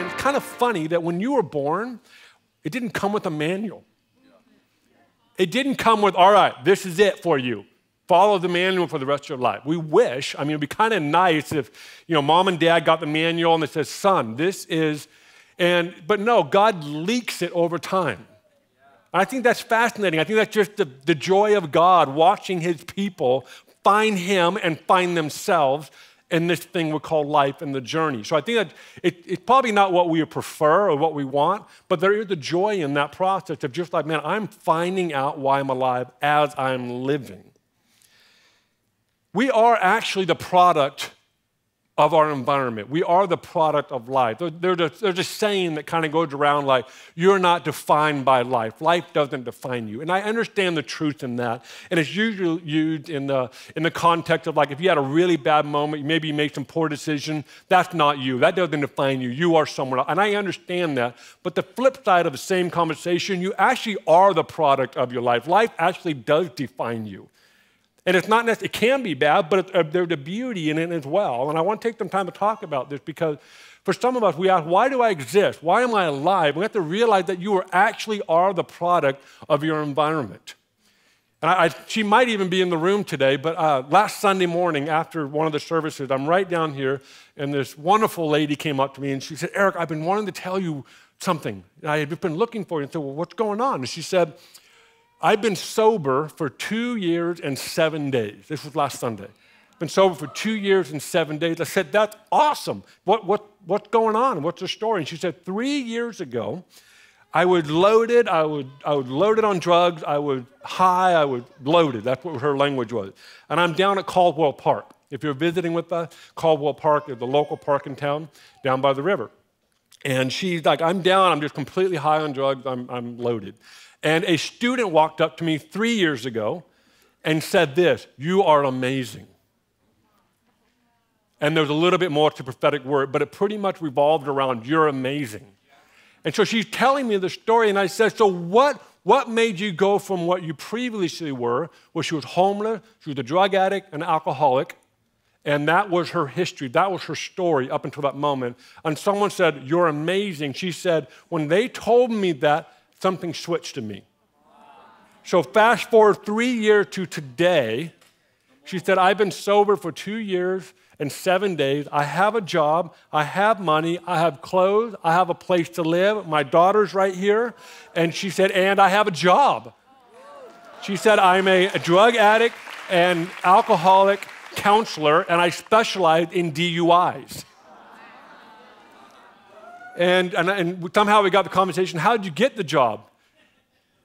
And it's kind of funny that when you were born, it didn't come with a manual. It didn't come with, all right, this is it for you. Follow the manual for the rest of your life. We wish, I mean, it'd be kind of nice if, mom and dad got the manual and it says, son, this is, but no, God leaks it over time. And I think that's fascinating. I think that's just the joy of God, watching his people find him and find themselves in this thing we call life and the journey. So I think that it's probably not what we prefer or what we want, but there is the joy in that process of just like, man, I'm finding out why I'm alive as I'm living. We are actually the product of our environment. We are the product of life. There's a saying that kind of goes around like, you're not defined by life. Life doesn't define you. And I understand the truth in that. And it's usually used in the context of like, if you had a really bad moment, maybe you made some poor decision, that's not you. That doesn't define you. You are someone else. And I understand that. But the flip side of the same conversation, you actually are the product of your life. Life actually does define you. And it's not necessarily, it can be bad, but there's a beauty in it as well. And I want to take some time to talk about this because for some of us, we ask, why do I exist? Why am I alive? We have to realize that you actually are the product of your environment. And she might even be in the room today, but last Sunday morning after one of the services, I'm right down here, and this wonderful lady came up to me and she said, Eric, I've been wanting to tell you something. I had been looking for you. And I said, well, what's going on? And she said, I've been sober for 2 years and 7 days. This was last Sunday. Been sober for 2 years and 7 days. I said, that's awesome. What's going on? What's the story? And she said, 3 years ago, I was loaded. I was loaded on drugs. I was high. I was loaded. That's what her language was. And I'm down at Caldwell Park. If you're visiting with us, Caldwell Park is the local park in town down by the river. And she's like, I'm down. I'm just completely high on drugs. I'm loaded. And a student walked up to me 3 years ago and said this, you are amazing. And there's a little bit more to prophetic word, but it pretty much revolved around, you're amazing. And so she's telling me the story, and I said, so what made you go from what you previously were, where she was homeless, she was a drug addict, an alcoholic, and that was her history, that was her story up until that moment. And someone said, you're amazing. She said, when they told me that, something switched in me. So fast forward 3 years to today, she said, I've been sober for 2 years and 7 days. I have a job, I have money, I have clothes, I have a place to live. My daughter's right here. And she said, and I have a job. She said, I'm a drug addict and alcoholic counselor, and I specialize in DUIs. And somehow we got the conversation, how did you get the job?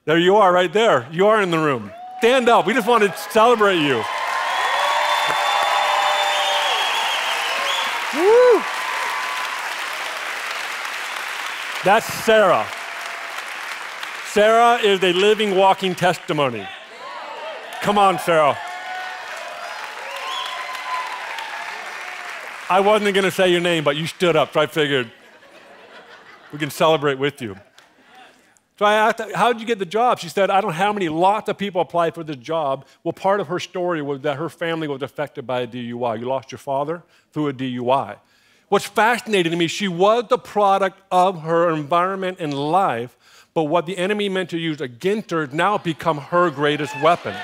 There you are right there. You are in the room. Stand up. We just want to celebrate you. Woo! That's Sarah. Sarah is a living, walking testimony. Come on, Sarah. I wasn't going to say your name, but you stood up, so I figured we can celebrate with you. So I asked her, how did you get the job? She said, I don't know how many, lots of people applied for this job. Well, part of her story was that her family was affected by a DUI. You lost your father through a DUI. What's fascinating to me, she was the product of her environment and life, but what the enemy meant to use against her has now become her greatest weapon.